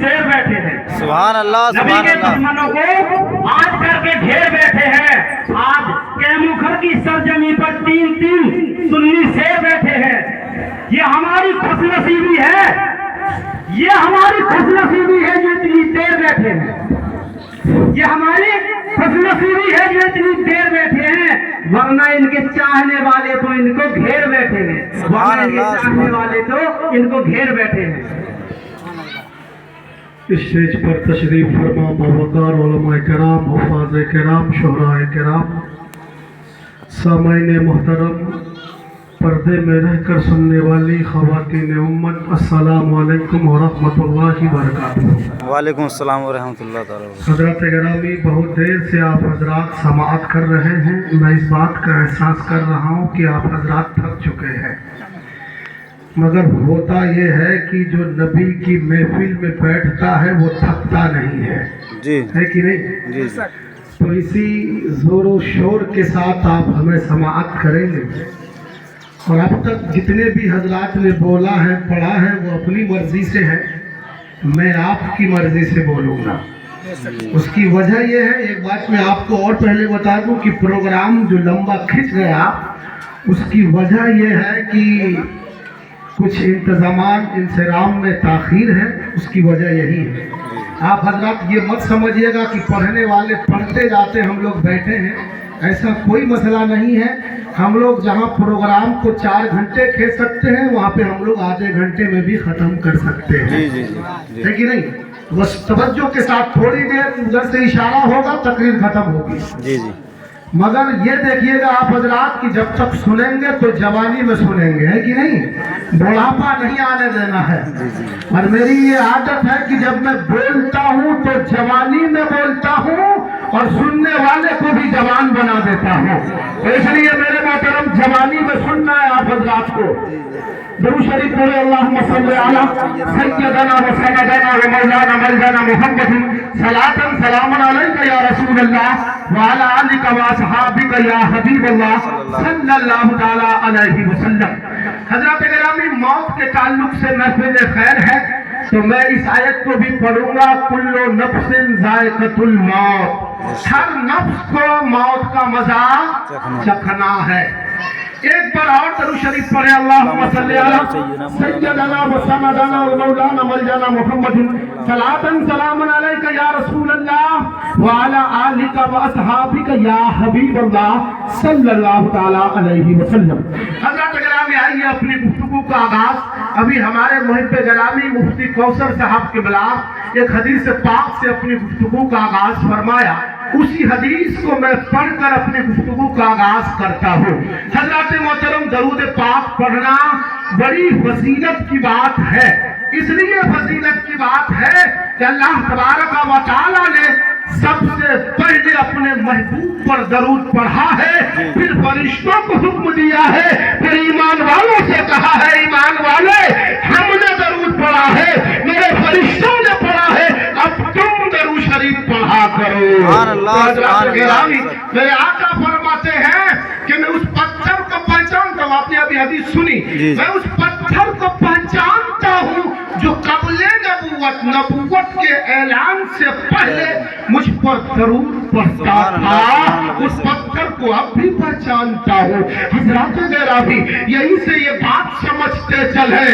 शेर बैठे हैं। सुभान अल्लाह नबी सुभान के अल्लाह। दुश्मनों को आज करके ढेर बैठे हैं। आज कैमुखर की सरजमी पर 3 सुन्नी शेर बैठे हैं। ये हमारी खुशनसीबी है, ये हमारी खुशनसीबी है जो इतनी देर बैठे हैं। ये हमारी खुशनसीबी है जो इतनी देर बैठे हैं, वरना इनके चाहने वाले तो इनको घेर बैठे हैं। वरना इनके चाहने वाले तो इनको घेर बैठे हैं। इस स्टेज पर तशरीफ फरमा बावकार उलमा किराम, हुफ़ाज़ किराम, शुहरा किराम, सामाईन मोहतरम, पर्दे में रहकर सुनने वाली ख़वातीन उम्मत, अस्सलामु अलैकुम व रहमतुल्लाहि व बरकातुहू। वालेकुम अस्सलाम व रहमतुल्लाहि ताला व बरकातुहू। हज़रत गिरामी, बहुत देर से आप हजरात समाअत कर रहे हैं। मैं इस बात का एहसास कर रहा हूँ कि आप हजरात थक चुके हैं, मगर होता ये है कि जो नबी की महफिल में बैठता है वो थकता नहीं है, जी है कि नहीं? जी तो इसी ज़ोर शोर के साथ आप हमें समाअत करेंगे। और अब तक जितने भी हजरात ने बोला है, पढ़ा है, वो अपनी मर्जी से है, मैं आपकी मर्जी से बोलूँगा। उसकी वजह यह है, एक बात मैं आपको और पहले बता दूं कि प्रोग्राम जो लंबा खिंच गया, उसकी वजह यह है कि कुछ इंतज़ाम में ताख़ीर है। उसकी वजह यही है। आप हजरात ये मत समझिएगा कि पढ़ने वाले पढ़ते जाते हम लोग बैठे हैं, ऐसा कोई मसला नहीं है। हम लोग जहाँ प्रोग्राम को 4 घंटे खींच सकते हैं, वहाँ पे हम लोग आधे घंटे में भी ख़त्म कर सकते हैं, जी जी जी है कि नहीं? बस तवज्जो के साथ थोड़ी देर उधर से इशारा होगा, तकरीर ख़त्म होगी। जी जी। मगर ये देखिएगा आप हजरात कि जब तक सुनेंगे तो जवानी में सुनेंगे, है कि नहीं? बुढ़ापा नहीं आने देना है। और मेरी ये आदत है कि जब मैं बोलता हूँ तो जवानी में बोलता हूँ और सुनने वाले को भी जवान बना देता हूँ। तो इसलिए मेरे मोहतरम, जवानी में सुनना है आप हजरात को। दुरूद शरीफ पढ़े, अल्लाहुम्मा सल्ली अला सय्यदना व सनदना व मौलाना मौलाना मुहम्मदिन सलातन सलामन अलैका या रसूल अल्लाह व अला आलिका व असहाबिका या हबीब अल्लाह सल्लल्लाहु तआला अलैहि वसल्लम। हजरत गिरामी, मौत के ताल्लुक से महफिल खैर है तो मैं इस आयत को भी पढ़ूंगा। कुल्लु नफ्सिन जायक़तुल मौत, हर नफ्स को मौत का मजा चखना है। एक बार और दरूद शरीफ पढ़े, अल्लाहुम्मा सल्ली अला सय्यदना व सनदना व मौलाना मौलाना मुहम्मदिन सलातन सलामन अलैका या रसूल अल्लाह व अला आलिका व असहाबिका या हबीब अल्लाह सल्लल्लाहु तआला अलैहि वसल्लम। हज़रत गिरामी, आइए अपनी गुफ्तगू का आगाज अभी हमारे मुहिब गिरामी मुफ्ती कौसर साहब के बिलाग एक हदीस पाक से अपनी गुफ्तगू का आगाज फरमाया। उसी हदीस को मैं पढ़कर अपनी गुफ्तगू का आगाज करता हूँ। हज़रत मोहतरम, दरूद पाक पढ़ना बड़ी फजीलत की बात है। इसलिए फजीलत की बात है कि अल्लाह तबारक व तआला ने सबसे पहले अपने महबूब पर दरूद पढ़ा है, फिर फरिश्तों को हुक्म दिया है, फिर ईमान वालों से कहा है, ईमान वाले हमने दरूद पढ़ा है, मेरे फरिश्तों ने पढ़ा है, अब तुम दरूद शरीफ पढ़ा करो। मेरे आका फरमाते हैं कि मैं उस पत्थर को पहचानता हूँ। आपने अभी हदीस सुनी, मैं उस पत्थर को पहचानता हूँ जो कबले नबूवत के ऐलान से पहले मुझ पर दरूद पढ़ता था, उस पत्थर को अब भी पहचानता हूँ। हज़रात गिरामी, यही से ये बात समझते चले,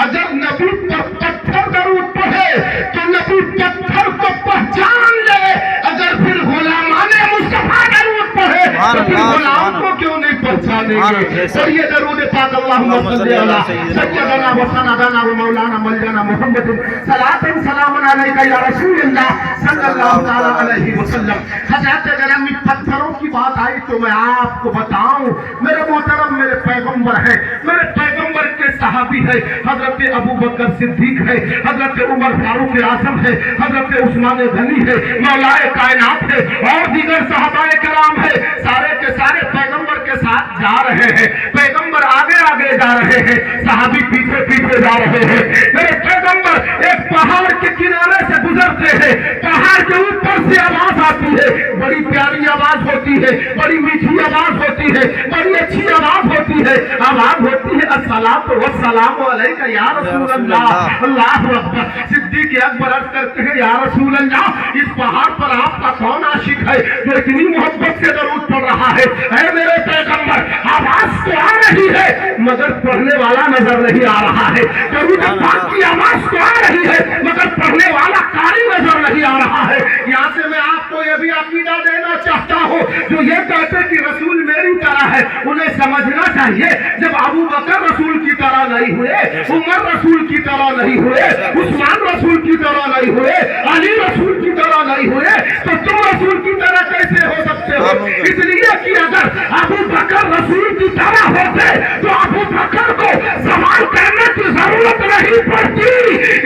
अगर नबी पर पत्थर दरूद पढ़े तो नबी पत्थर को पहचान ले, अगर फिर गुलामाने मुस्तफा दरूद पढ़े तो फिर गुलाम को क्यों नहीं पहचानेंगे? और ये दरूद पाक, अल्लाहुम्मा सल्ली अला सय्यदना व सनदना व मौलाना मौलाना मुहम्मदिन सलातन सलामन अलैका या रसूल अल्लाह सल्लल्लाहु तआला अलैहि वसल्लम। हज़रत गिरामी, पत्थरों की बात आई तो मैं आपको बताऊं, मेरे मोहतरम, मेरे पैगंबर है, मेरे पैगंबर के सहाबी है, हजरत अबू बकर सिद्दीक है, हजरत उमर फारूक आज़म है, हजरत उस्मान गनी है, मौलाए कायनात है और दीगर सहाबाए किराम है। सारे के सारे पैगंबर के साथ जा रहे हैं, पैगंबर आगे आगे जा रहे हैं, सहाबी पीछे पीछे जा रहे हैं। मेरे पैगंबर एक पहाड़ के किनारे से गुजरते हैं, पहाड़ के ऊपर से आवाज आती है, बड़ी प्यारी आवाज होती है, बड़ी मीठी आवाज होती है, बड़ी अच्छी आवाज होती है। आवाज होती है, अस्सलातु वस्सलामु अलैका या रसूल अल्लाह। अल्लाहु अकबर। सिद्दीक अकबर अर्ज کرتے ہیں یا رسول اللہ اس پہاڑ پر آپ کا کون عاشق ہے جو اتنی محبت سے درود پڑھ رہا ہے؟ اے میرے پیغمبر آواز تو آ رہی ہے مگر پڑھنے والا نظر نہیں آ رہا ہے، درود پاک کی آواز تو آ رہی ہے مگر پڑھنے والا قاری نظر نہیں آ رہا ہے۔ یہاں سے میں آپ کو یہ بھی عقیدہ دینا چاہتا ہوں جو یہ کہتے کہ رسول میری طرح ہے، انہیں سمجھنا چاہیے جب ابو بکر رسول کی طرح نہیں ہوئے، عمر رسول کی طرح نہیں ہوئے، عثمان رسول کی طرح نہیں ہوئے، علی رسول کی طرح نہیں ہوئے، تو تم رسول کی طرح کیسے ہو سکتے ہو؟ اس لیے کہ اگر ابو بکر رسول کی طرح ہوتے تو ابو بکر کو سوال کرنے کی ضرورت نہیں پڑتی،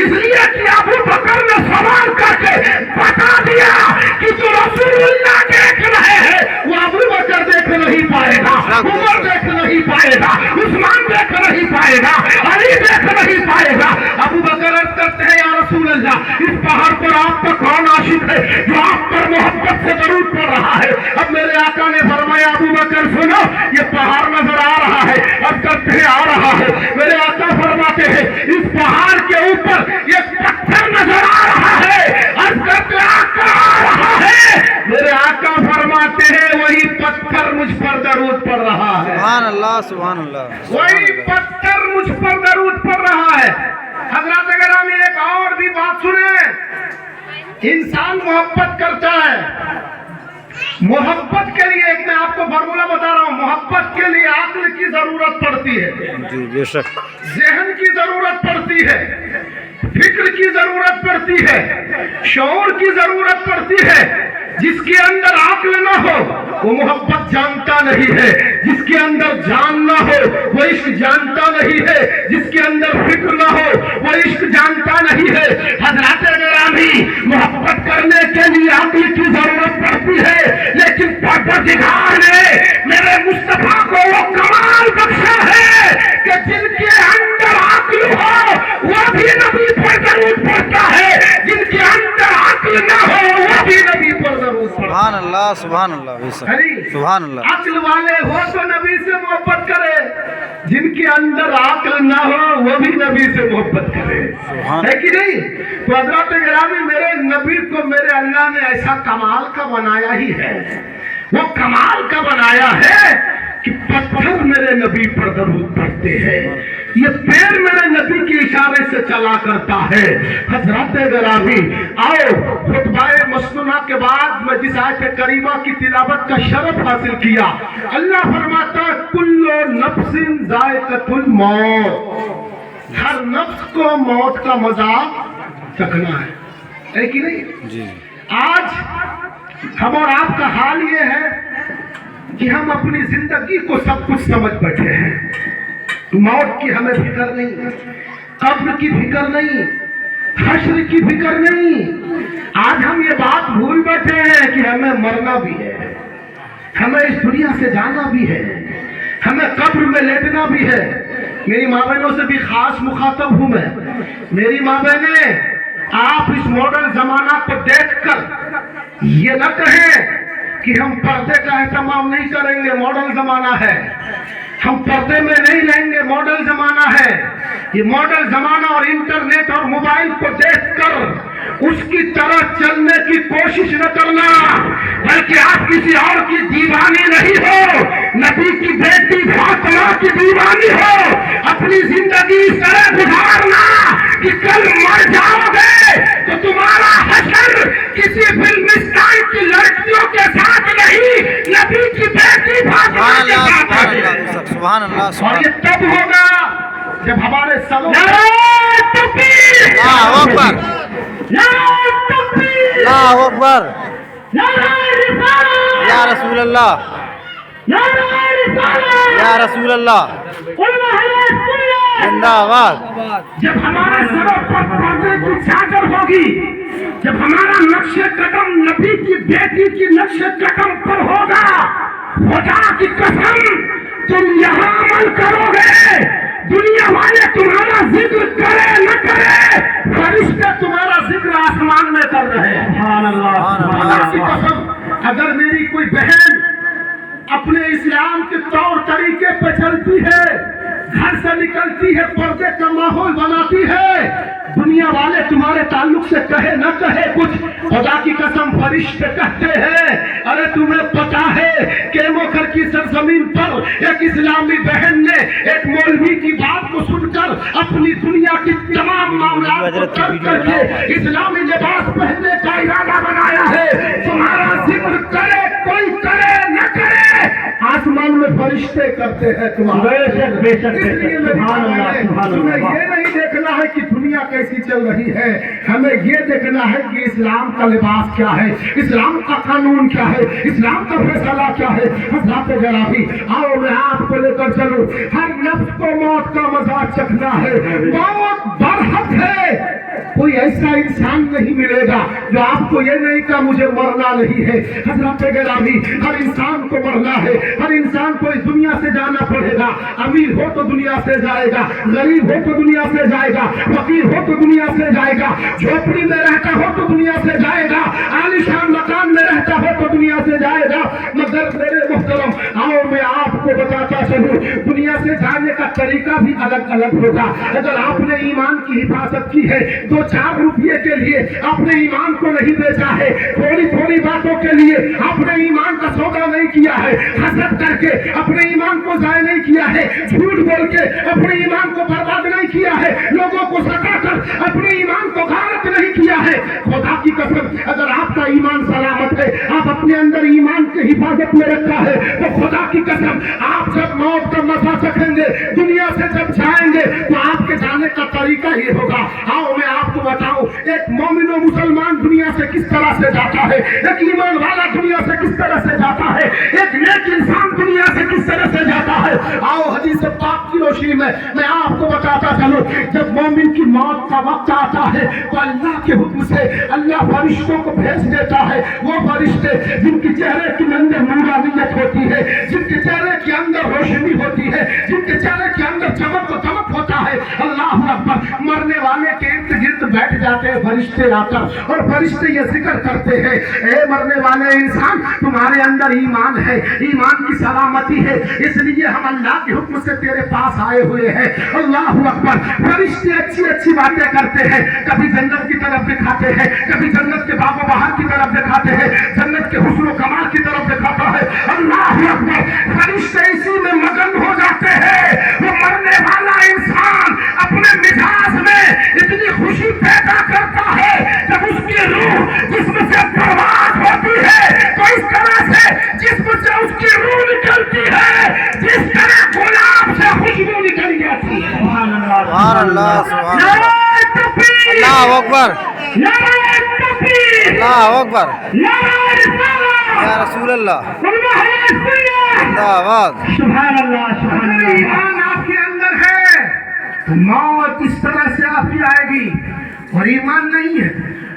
اس لیے کہ ابو بکر نے سوال کر کے بتا دیا کہ جو رسول اللہ دیکھ رہے ہیں وہ ابو بکر دیکھ نہیں پائے گا، عمر دیکھ نہیں پائے گا، عثمان دیکھ نہیں پائے گا، علی دیکھ نہیں پائے گا۔ ابو بکر عرض کرتے ہیں یا رسول اللہ اس پہاڑ پر آپ کا کون عاشق ہے جو آپ پر محبت سے درود پڑھ رہا ہے؟ اب میرے آقا نے فرمایا ابو بکر سنو یہ پہاڑ نظر آ رہا ہے، اب کرتے ہیں آ رہا ہے، میرے آقا فرماتے ہیں اس پہاڑ کے اوپر ایک پتھر نظر آ رہا ہے، اب کرتے آقا آ رہا ہے، میرے آقا فرماتے ہیں وہی پتھر مجھ پر درود پڑھ رہا ہے، سبحان اللہ سبحان اللہ، وہی پتھر مجھ پر درود پڑھ رہا ہے۔ حضرات گرامی ایک اور بھی بات سنیں، انسان محبت کرتا ہے، محبت کے لیے ایک میں آپ کو فارمولہ بتا رہا ہوں، محبت کے لیے عقل کی ضرورت پڑتی ہے، جی بے شک، ذہن کی ضرورت پڑتی ہے، فکر کی ضرورت پڑتی ہے، شعور کی ضرورت پڑتی ہے۔ جس کے اندر عقل نہ ہو وہ محبت جانتا نہیں ہے، جس کے اندر جان نہ ہو وہ عشق جانتا نہیں ہے، جس کے اندر فکر نہ ہو وہ عشق جانتا نہیں ہے۔ حضرات گرامی محبت کرنے کے لیے عقل کی ضرورت پڑتی ہے، لیکن پروردگار نے میرے مصطفیٰ کو وہ کمال بخشا ہے کہ جن کے اندر عقل ہو وہ بھی نبی پر درود پڑتا ہے، جن کے اندر عقل نہ ہو وہ بھی نبی پر سبحان اللہ سبحان اللہ، بے شک سبحان اللہ۔ عقل والے ہو تو نبی سے محبت کرے، جن کے اندر عقل نہ ہو وہ بھی نبی سے محبت کرے، ہے کہ نہیں؟ تو حضرات گرامی میرے نبی کو میرے اللہ نے ایسا کمال کا بنایا ہی ہے، وہ کمال کا بنایا ہے کہ پتھر میرے نبی پر درود پڑھتے ہیں، یہ پیر میرے نبی کے اشارے سے چلا کرتا ہے۔ حضرات گرامی آؤ خطبہ مسنونہ کے بعد میں جس آیت کریمہ کی تلاوت کا شرف حاصل کیا، اللہ فرماتا ہے کل نفس ذائقۃ الموت، ہر نفس کو موت کا مزہ چکھنا ہے کہ نہیں؟ جی آج ہم اور آپ کا حال یہ ہے کہ ہم اپنی زندگی کو سب کچھ سمجھ بیٹھے ہیں، موت کی ہمیں فکر نہیں، قبر کی فکر نہیں، حشر کی فکر نہیں۔ آج ہم یہ بات بھول بیٹھے ہیں کہ ہمیں مرنا بھی ہے، ہمیں اس دنیا سے جانا بھی ہے، ہمیں قبر میں لیٹنا بھی ہے۔ میری ماں بہنوں سے بھی خاص مخاطب ہوں میں، میری ماں بہنیں آپ اس ماڈرن زمانہ کو دیکھ کر یہ نہ کہیں کہ ہم پردے کا اہتمام نہیں کریں گے، ماڈرن زمانہ ہے، ہم پردے میں نہیں رہیں گے، ماڈرن زمانہ ہے۔ یہ ماڈرن زمانہ اور انٹرنیٹ اور موبائل کو دیکھ کر اس کی طرح چلنے کی کوشش نہ کرنا، بلکہ آپ کسی اور کی دیوانی نہیں ہو، نبی کی بیٹی فاطمہ کی دیوانی ہو، اپنی زندگی اس طرح گزارنا کہ کل مر جاؤ گے تو تمہارا حشر کسی فلمستان کی لڑکیوں کے ساتھ نہیں، نبی کی بیٹی فاطمہ کے ساتھ ہے۔ سبحان اللہ، اور یہ تب ہوگا جب ہمارے سلام اللہ اکبر اللہ اکبر یا رسول اللہ یا رسول اللہ زندہ آباد۔ جب ہمارے سروں پر پردے کی چادر ہوگی، جب ہمارا نقش قدم نبی کی بیٹی کی نقش قدم پر ہوگا، خدا کی قسم تم یہاں عمل کرو گے، دنیا والے تمہارا ذکر کرے نہ کرے، فرشتے تمہارا ذکر آسمان میں کر رہے ہیں۔ سبحان اللہ، خدا کی قسم اگر میری کوئی بہن اپنے اسلام کے طور طریقے پہ چلتی ہے، گھر سے نکلتی ہے، پردے کا ماحول بناتی ہے، دنیا والے تمہارے تعلق मुझसे कहे न कहे कुछ, खुदा की कसम फरिश्ते कहते हैं, अरे तुम्हें पता है कैमोखर की सरजमीन पर एक इस्लामी बहन ने एक मौलवी की बात को सुनकर अपनी दुनिया की तमाम मामला को तर्क करके इस्लामी लिबास पहनने का इरादा बनाया है। तुम्हारा जिक्र करे कोई करे न करे, आसमान में फरिश्ते करते हैं तुम्हारे। इसलिए तुम्हें ये नहीं देखना है कि दुनिया कैसी चल रही है, हमें ये देखना है कि इस्लाम का लिबास क्या है, इस्लाम का कानून क्या है, इस्लाम का फैसला क्या है। हज़रत जलाली, आओ मैं आपको लेकर चलूं। हर नफ्स को मौत का मजाक चखना है, मौत बरहक है। कोई ऐसा इंसान नहीं मिलेगा जो आपको ये नहीं कहा मुझे मरना नहीं है। हज़रत जलाली, हर इंसान को मरना है, हर इंसान को इस दुनिया से जाना पड़ेगा। अमीर हो तो दुनिया से जाएगा, गरीब हो तो दुनिया से जाएगा, फकीर हो तो दुनिया से जाएगा, झोपड़ी में रहता हो तो दुनिया से जाएगा, आलीशान मकान में रहता हो तो दुनिया से जाएगा। मगर मेरे मुहतरम, आओ मैं आपको बताता चलूं, दुनिया से जाने का तरीका भी अलग अलग होगा। अगर आपने ईमान की हिफाजत की है, 2-4 रुपये के लिए आपने ईमान को नहीं बेचा है, थोड़ी थोड़ी बातों के लिए आपने ईमान का सौदा नहीं किया है, हसद करके अपने ईमान को जाया नहीं किया है, झूठ बोल के अपने ईमान को बर्बाद नहीं किया है, लोगों को सताकर अपने ईमान को गारत नहीं किया है। खुदा की कसम, अगर आपका ईमान सलामत है, आप अपने अंदर ईमान की हिफाजत में रखा है, तो खुदा की कसम आप जब मौत का मजा चखेंगे, दुनिया से जब जाएंगे, तो आपके जाने का तरीका ये होगा। आओ मैं आपको बताऊं, एक मोमिन और मुसलमान दुनिया से किस तरह से जाता है, एक ईमान वाला दुनिया से किस तरह से जाता है, एक नेक इंसान दुनिया से किस तरह से जाता है। आओ हदीस पाक की रोशनी में मैं आपको बताता चलूं, जब मोमिन की मौत का वक्त आता है तो अल्लाह के हुक्म से अल्लाह फरिश्तों को भेज देता है। वो फरिश्ते जिनके चेहरे के अंदर नूरानियत होती है, जिनके चेहरे के अंदर रोशनी होती है, जिनके चेहरे के अंदर चमक होता है, अल्लाह अकबर, मरने वाले के इर्द गिर्द बैठ जाते हैं फरिश्ते आकर, और फरिश्ते ये जिक्र करते हैं, ए मरने वाले इंसान, तुम्हारे अंदर ईमान है, ईमान की सलामती है, इसलिए हम अल्लाह के हुक्म से तेरे पास आए हुए हैं। अल्लाह अकबर, फरिश्ते अच्छी अच्छी बातें करते हैं, कभी जन्नत की तरफ दिखाते हैं, कभी जन्नत के बागो बहार की तरफ दिखाते हैं, जन्नत के हुस्न व कमाल की तरफ दिखाता है। अल्लाह अकबर, फरिश्ते इसी में मगन हो जाते हैं। वो मरने वाला इंसान अपने मिजाज में इतनी खुशी पैदा करता है, जब उसकी रूह जिस्म से बर्बाद होती है, तो इस तरह से जिस्म से उसकी रूह निकलती है, जिस तरह गुलाब से खुशबू निकल जाती है। सुभान अल्लाह, सुभान अल्लाह, सुभान अल्लाह, नारे तकबीर, अल्लाह अकबर, नारे तकबीर, अल्लाह अकबर, नारे रिसालत, या रसूल अल्लाह, जिंदाबाद। सुभान अल्लाह, सुभान अल्लाह। ईमान आपके अंदर है तो मौत इस तरह से आपकी आएगी, और ईमान नहीं है,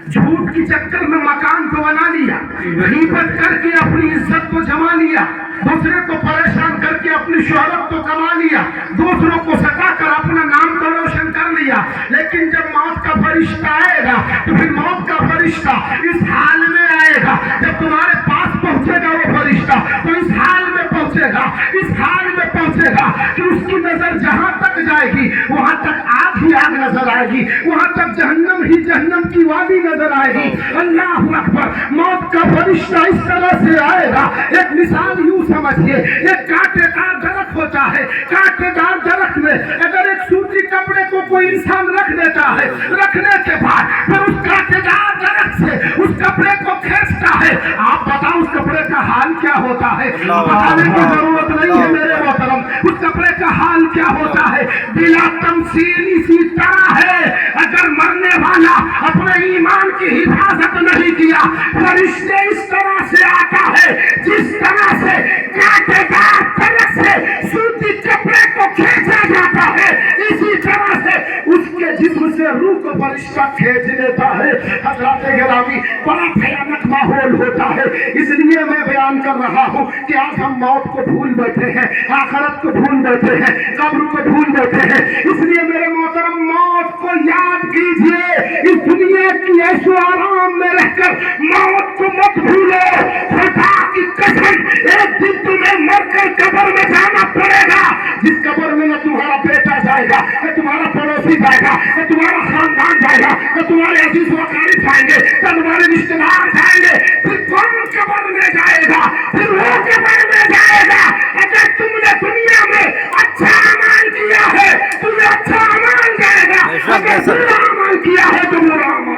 झूठ की चक्कर में मकान को बना लिया, गीबत करके अपनी इज्जत को जमा लिया, दूसरे को परेशान करके अपनी शोहरत को कमा लिया, दूसरों को सताकर अपना नाम को रोशन कर लिया। लेकिन जब मौत का फरिश्ता आएगा, तो फिर मौत का फरिश्ता इस हाल में आएगा, जब तुम्हारे पास पहुंचेगा वो फरिश्ता, तो इस हाल में पहुंचेगा, इस हाल में पहुंचेगा कि उसकी नजर जहां तक जाएगी वहां तक आग ही आग नजर आएगी, वहां तक जहन्नम ही जहन्नम की वादी नजर आएगी। अल्लाह अकबर, मौत का फरिश्ता इस तरह से आएगा। एक मिसाल यूं समझिए, एक कांटेदार दरख्त होता है, कांटेदार दरख्त में अगर एक सूती कपड़े को कोई इंसान रख देता है, रखने के बाद फिर उस कांटेदार दरख्त से उस कपड़े को खींचता है, आप बताओ उस कपड़े का हाल क्या होता है? बताने की जरूरत नहीं है मेरे मोहतरम, उस कपड़े का हाल क्या होता है? बिला तमसील इसी तरह है। अगर मरने वाला अपने ईमान की हिफाजत नहीं किया, फरिश्ते इस तरह से आता है जिस तरह से कांटेदार दरख्त से सूती कपड़े को खींचा जाता है, इसी तरह से उसके जिस्म से रूह को फरिश्ता खींच लेता है। हज़रत गिरामी, बड़ा भयानक माहौल होता है। इसलिए मैं बयान कर रहा हूँ कि आज हम मौत को भूल बैठे हैं, आखिरत को भूल बैठे हैं, कब्र को भूल बैठे हैं। इसलिए मेरे मोहतरम, मौत को याद कीजिए। इस दुनिया की ऐशो आराम में रहकर मौत को मत भूलो। खुदा की कसम, एक दिन तुम्हें मरकर कब्र में जाना पड़ेगा, जिस कब्र में न तुम्हारा बेटा जाएगा, न तुम्हारा पड़ोसी जाएगा, न तुम्हारा खानदान जाएगा, न तुम्हारे अजीज व अकारीब जाएंगे, न तुम्हारे रिश्तेदार जाएंगे, फिर कौन कब्र में जाएगा? फिर वो कब्र में जाएगा। अगर तुमने दुनिया में अच्छा अमल किया है, तुम्हें अच्छा अमल जाएगा, अगर बुरा अमल किया है तो बुरा अमल।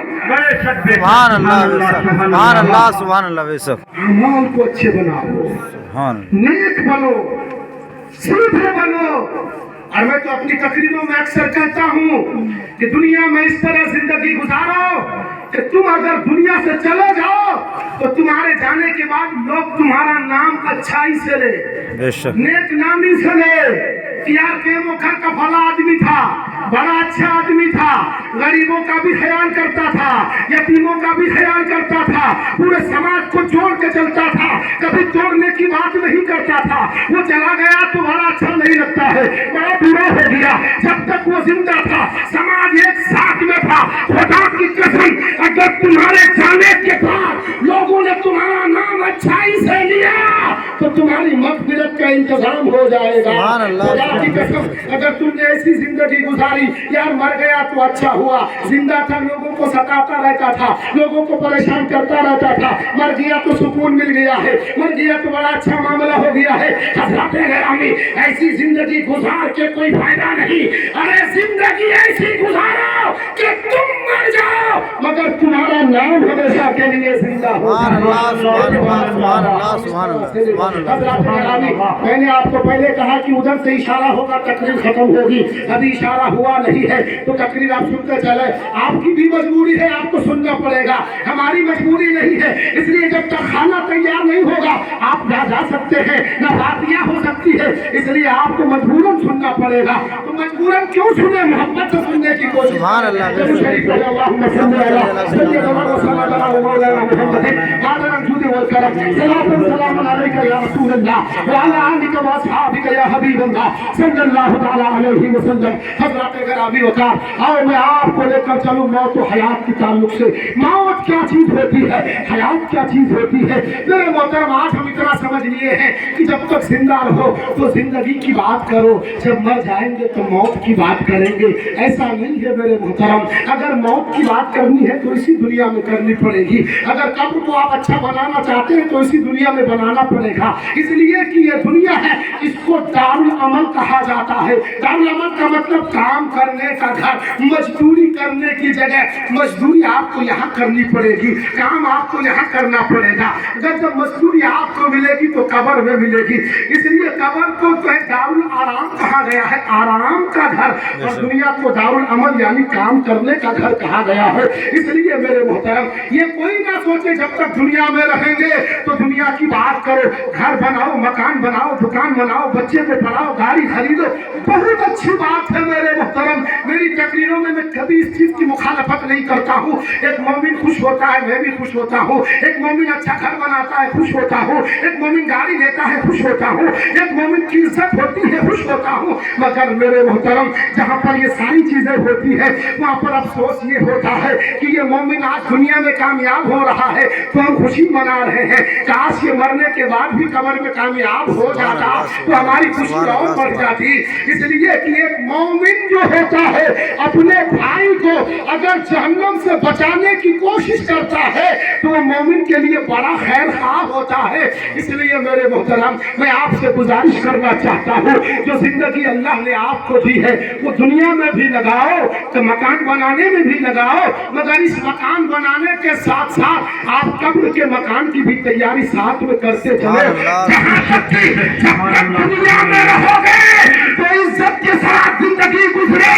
सुभान अल्लाह बेशक, सुभान अल्लाह, सुभान अल्लाह बेशक, अमल को अच्छे बनाओ, सुभान नेक बनो, सीधे बनो। और मैं तो अपनी तकरीरों में अक्सर कहता हूँ कि दुनिया में इस तरह जिंदगी गुजारो कि तुम अगर दुनिया से चले जाओ तो तुम्हारे जाने के बाद लोग तुम्हारा नाम अच्छाई से ले, बेशक, नेक नामी से ले। यार केमोखर का भला आदमी था, बड़ा अच्छा आदमी था, गरीबों का भी ख्याल करता था, यतीमों का भी ख्याल करता था, पूरे समाज को जोड़ के चलता था, कभी तोड़ने की बात नहीं करता था। वो चला गया तो बड़ा अच्छा नहीं लगता है, बड़ा बुरा हो गया। जब तक वो जिंदा था समाज एक साथ में था। खुदा की कसम, अगर तुम्हारे जाने के बाद लोगों ने तुम्हारा नाम अच्छाई से लिया तो तुम्हारी मग़फ़िरत का इंतजाम हो जाएगा। खुदा की कसम, अगर तुमने ऐसी जिंदगी गुजारी, यार मर गया तो अच्छा हुआ, जिंदा था लोगों को सताता रहता था, लोगों को परेशान करता रहता था, मर गया तो सुकून मिल गया है, मर गया तो बड़ा अच्छा मामला हो गया है। हज़रात गिरामी, ऐसी जिंदगी गुजार के कोई फायदा नहीं। अरे जिंदगी ऐसी गुजारो कि तुम मर जाओ मगर तुम्हारा नाम हमेशा के लिए जिंदा हो। सुभान अल्लाह, सुभान अल्लाह, सुभान अल्लाह, सुभान अल्लाह, सुभान अल्लाह। हज़रात गिरामी, मैंने आपको पहले कहा कि उधर से इशारा होगा तकरीर खत्म होगी, अभी इशारा हुआ नहीं है तो तकरीर आप सुनते चले। आपकी भी मजबूरी है, आपको सुनना पड़ेगा, हमारी मजबूरी नहीं है। इसलिए जब तक खाना तैयार नहीं होगा आप जा सकते हैं, न बातियां हो सकती है, इसलिए आपको मजबूरन सुनना पड़ेगा। तो मजबूरन क्यों सुने? मोहब्बत से सुनने की कोशिश। सुभान अल्लाह, आओ मैं आपको लेकर चलूं मौत और हयात के ताल्लुक से। मौत क्या चीज होती है, हयात क्या चीज होती है। मेरे मोहतरम, आज हम इतना समझ लिए हैं कि जब तक जिंदा रहो तो जिंदगी की बात करो, जब मर जाएंगे तो मौत की बात करेंगे। ऐसा नहीं है मेरे मोहतरम, अगर मौत की बात करनी है तो इसी दुनिया में करनी पड़ेगी। अगर कब्र को आप अच्छा बनाना चाहते हैं तो इसी दुनिया में बनाना पड़ेगा। इसलिए कि ये दुनिया है, इसको दारुल अमल कहा जाता है। दारुल अमल का मतलब काम करने का घर, मजदूरी करने की जगह। मजदूरी आपको यहाँ करनी पड़ेगी, काम आपको यहाँ करना पड़ेगा। अगर जब मजदूरी आपको मिलेगी तो कब्र में मिलेगी। इसलिए कब्र को जो है दारुल आराम कहा गया है, आराम का घर, और दुनिया को दारुल अमल यानी काम करने का घर कहा गया है। इसलिए मेरे मोहतरम, ये कोई ना सोचे जब तक दुनिया में रहेंगे तो दुनिया की बात करो, घर बनाओ, मकान बनाओ, दुकान बनाओ, बच्चे को पढ़ाओ, गाड़ी खरीदो, बहुत अच्छी बात है मेरे मोहतरम। मेरी तकरीरों में मैं कभी इस चीज की मुखालफत नहीं करता हूँ। एक मोमिन खुश होता है, मैं भी खुश होता हूँ। एक मोमिन अच्छा घर बनाता है, खुश होता हूँ। एक मोमिन गाड़ी लेता है, खुश होता हूँ। एक मोमिन की इज्जत होती है, खुश होता हूँ। मगर मेरे मोहतरम, जहाँ पर ये सारी चीजें होती है वहाँ पर अफसोस ये होता है कि ये मोमिन आज दुनिया में कामयाब हो रहा है तो हम खुशी मना रहे हैं। काश ये मरने के बाद भी कब्र में कामयाब हो जाता तो हमारी खुशी और बढ़ जाती। इसलिए कि एक मोमिन जो होता है अपने भाई को अगर जहन्नम से बचाने की कोशिश करता है तो वो मोमिन के लिए बड़ा खैर ख्वाह होता है। इसलिए मेरे मोहतरम, मैं आपसे गुजारिश करना चाहता हूँ, जो जिंदगी अल्लाह ने आपको दी है वो दुनिया में भी लगाओ, तो मकान बनाने में भी लगाओ, मगर इस मकान बनाने के साथ साथ आप कब्र के मकान की भी तैयारी साथ में करते चले। जहाँ तक दुनिया में रहोगे तो इज्जत के साथ जिंदगी गुजरे,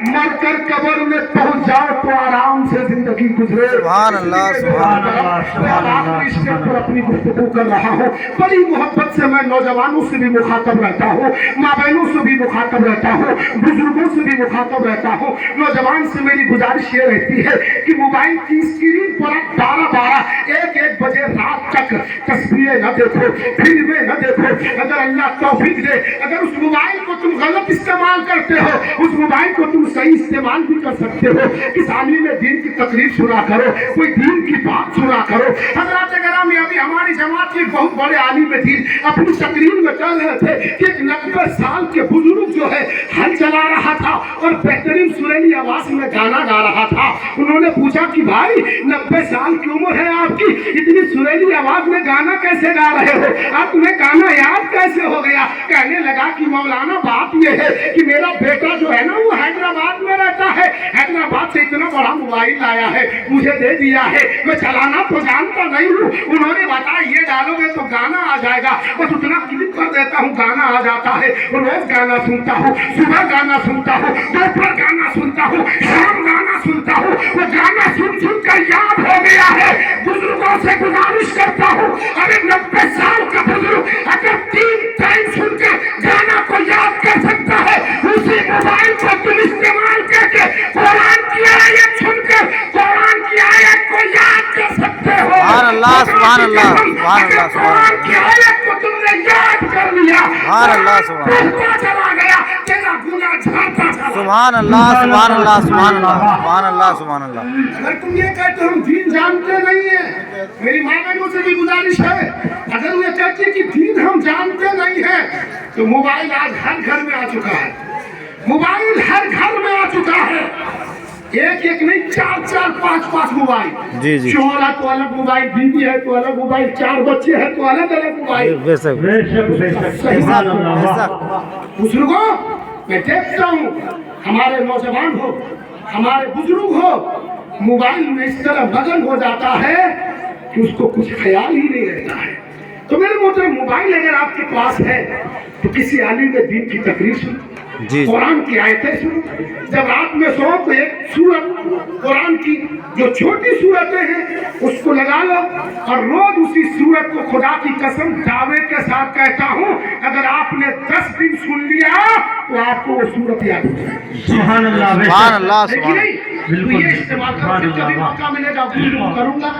मरकर कब्र में पहुंच जाओ तो आराम से जिंदगी गुजरे। सुभान अल्लाह, सुभान अल्लाह, सुभान अल्लाह। इस स्टेज पर अपनी गुफ्तगू कर रहा हूँ, बड़ी मोहब्बत से मैं नौजवानों से भी मुखातब रहता हूँ, माँ बहनों से भी मुखातब रहता हूँ, बुजुर्गों से भी मुखातब रहता हूँ। नौजवान से मेरी गुजारिश ये रहती है कि मोबाइल की स्क्रीन पर 12-12, 1-1 बजे रात तक तस्वीरें न देखो, फिल्में न देखो। अगर अल्लाह तौफीक दे, अगर उस मोबाइल को तुम गलत इस्तेमाल करते हो, उस मोबाइल को तुम सही इस्तेमाल भी कर सकते हो। इस आलिम में दीन की तकरीर सुना करो, कोई दीन की बात सुना करो। हज़रात पटना में अभी हमारी जमात के बहुत बड़े आलिम थी, अपनी तकरीर में कह रहे थे कि एक 90 साल के बुजुर्ग जो है हल चला रहा था और बेहतरीन सुरीली आवाज में गाना गा रहा था। उन्होंने पूछा कि भाई 90 साल की उम्र है आपकी, इतनी सुरीली आवाज में गाना कैसे गा रहे हो, आप तुम्हें गाना याद कैसे हो गया? कहने लगा कि मौलाना बात यह है कि मेरा बेटा जो है ना वो हैदराबाद में रहता है, हैदराबाद से इतना बड़ा मोबाइल लाया है, मुझे दे दिया है, मैं चलाना तो जानता नहीं हूँ। उन्होंने बताया ये डालोगे तो गाना आ जाएगा, बस उतना क्लिक कर देता हूँ गाना आ जाता है। रोज गाना सुनता हूँ, सुबह गाना सुनता हूँ, दोपहर गाना सुनता हूँ, शाम गाना सुनता हूँ। वो गाना सुन सुन कर याद हो गया है। बुजुर्गों से गुजारिश करता हूँ, अरे 90 साल का बुजुर्ग अगर 3 टाइम सुनकर गाना को याद कर सकता है, उसी मोबाइल को तुम इस्तेमाल करके कुरान की आयत सुनकर कुरान की आयत को याद कर सकते हो। सुभान अल्लाह, सुभान अल्लाह, सुभान अल्लाह, कुरान की आयत को तुमने याद कर लिया, सुभान अल्लाह, सुभान बढ़ता चला गया, तेरा गुनाह झड़ता चला। सुभान अल्लाह, सुभान अल्लाह, सुभान अल्लाह, सुभान अल्लाह, सुभान अल्लाह। अगर तुम ये कहते हम दीन जानते नहीं है, मेरी माँ बहनों से भी गुजारिश है, अगर वो कहते कि दीन हम जानते नहीं है, तो मोबाइल आज हर घर में आ चुका है, मोबाइल हर घर में आ चुका है। एक एक नहीं, 4 5 मोबाइल। जी जी, शोहर है तो अलग मोबाइल, बीवी है तो अलग मोबाइल, 4 बच्चे हैं तो अलग अलग मोबाइल। बेशक सही बात है। बुजुर्गों, मैं देखता हूँ हमारे नौजवान हो, हमारे बुजुर्ग हो, मोबाइल में इस तरह मगन हो जाता है कि उसको कुछ ख्याल ही नहीं रहता है। तो मेरे मोहतरम, मोबाइल अगर आपके पास है तो किसी आलिम ने दीन की तकरीर सुनो, जी। कुरान की आयतें सुनो। जब रात में सो तो एक सूरत कुरान की जो छोटी सूरतें हैं उसको लगा लो और रोज उसी सूरत को खुदा की कसम दावे के साथ कहता हूँ, अगर आपने 10 दिन सुन लिया तो आपको वो सूरत याद हो जाएगी। सुभान अल्लाह, सुभान अल्लाह, लेकिन सुभान नहीं, तो ये इस्तेमाल करके कभी मौका मिलेगा करूंगा।